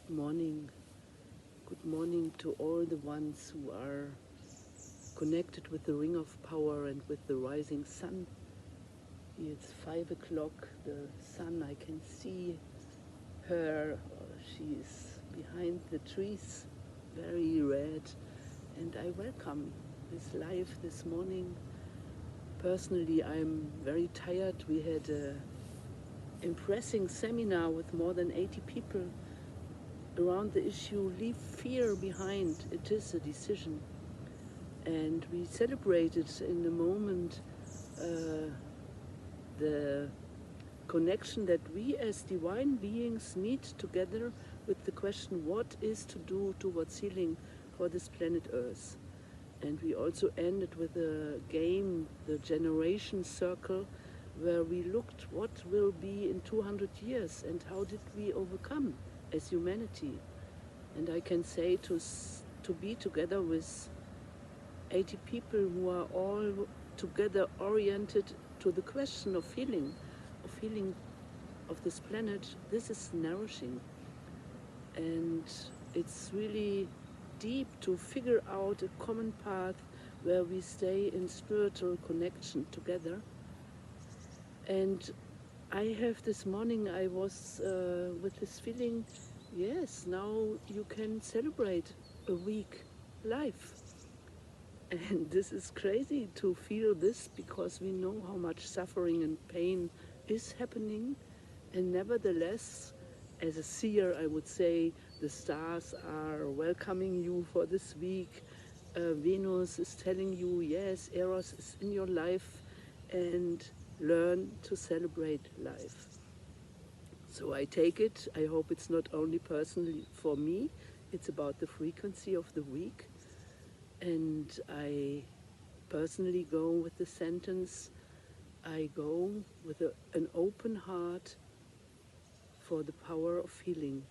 Good morning. Good morning to all the ones who are connected with the ring of power and with the rising sun. It's 5 o'clock. The sun, I can see her. She's behind the trees, very red. And I welcome this life this morning. Personally, I'm very tired. We had an impressive seminar with more than 80 people around the issue Leave Fear Behind. It is a decision. And we celebrated in the moment the connection that we as divine beings meet together with the question, what is to do towards healing for this planet Earth? And we also ended with a game, the Generation Circle, where we looked what will be in 200 years and how did we overcome as humanity. And I can say to be together with 80 people who are all together oriented to the question of healing of this planet, this is nourishing. And it's really deep to figure out a common path where we stay in spiritual connection together. And I have this morning, I was with this feeling, yes, now you can celebrate a week life. And this is crazy to feel this because we know how much suffering and pain is happening. And nevertheless, as a seer, I would say the stars are welcoming you for this week. Venus is telling you, yes, Eros is in your life, and learn to celebrate life. So I take it. I hope it's not only personally for me, it's about the frequency of the week. And I personally go with the sentence, I go with an open heart for the power of healing.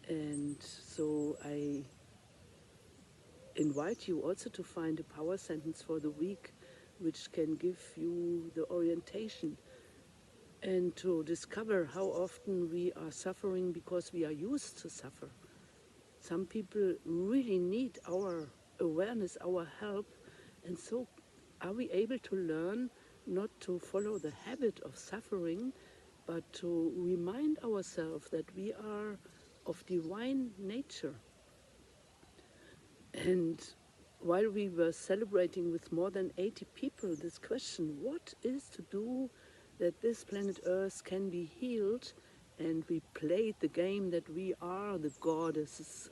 And so I invite you also to find a power sentence for the week which can give you the orientation and to discover how often we are suffering because we are used to suffer. Some people really need our awareness, our help, and so are we able to learn not to follow the habit of suffering, but to remind ourselves that we are of divine nature. And while we were celebrating with more than 80 people this question, what is to do that this planet Earth can be healed? And we played the game that we are the goddesses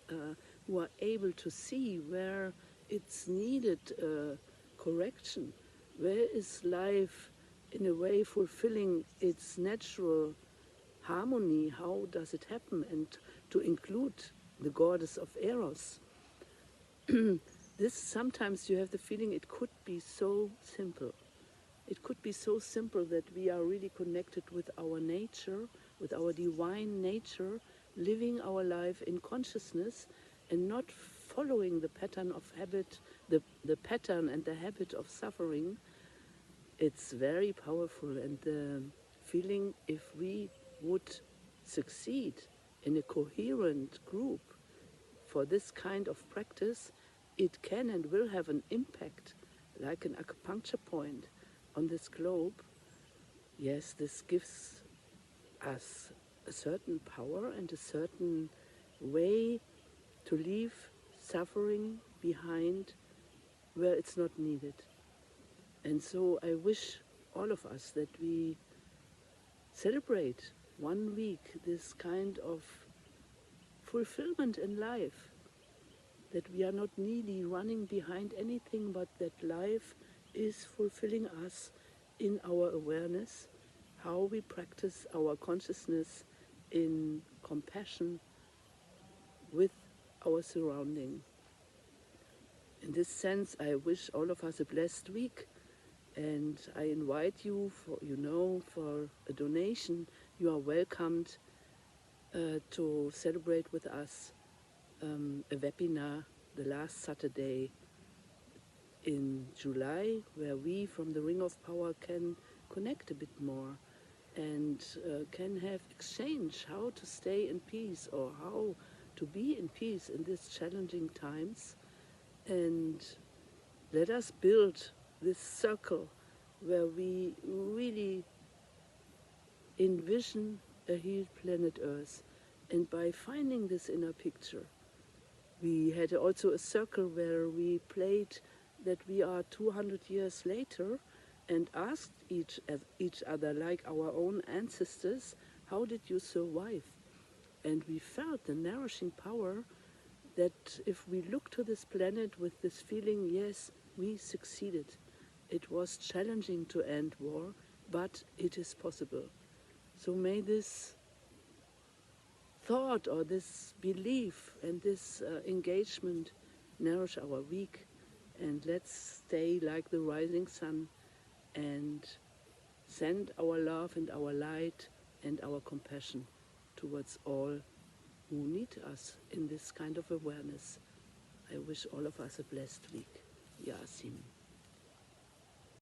who are able to see where it's needed correction. Where is life in a way fulfilling its natural harmony? How does it happen? And to include the goddess of Eros. This sometimes you have the feeling it could be so simple. It could be so simple that we are really connected with our nature, with our divine nature, living our life in consciousness and not following the pattern of habit, the pattern and the habit of suffering. It's very powerful, and the feeling if we would succeed in a coherent group for this kind of practice, it can and will have an impact, like an acupuncture point on this globe. Yes, this gives us a certain power and a certain way to leave suffering behind where it's not needed. And so I wish all of us that we celebrate 1 week this kind of fulfillment in life, that we are not needy running behind anything, but that life is fulfilling us in our awareness, how we practice our consciousness in compassion with our surrounding. In this sense, I wish all of us a blessed week, and I invite you for a donation. You are welcomed to celebrate with us a webinar the last Saturday in July, where we from the Ring of Power can connect a bit more. and can have exchange, how to stay in peace or how to be in peace in these challenging times. And let us build this circle where we really envision a healed planet Earth. And by finding this inner picture, we had also a circle where we played that we are 200 years later and asked each other, like our own ancestors, how did you survive? And we felt the nourishing power that if we look to this planet with this feeling, yes, we succeeded. It was challenging to end war, but it is possible. So may this thought or this belief and this engagement nourish our week, and let's stay like the rising sun and send our love and our light and our compassion towards all who need us in this kind of awareness. I wish all of us a blessed week. Yasin.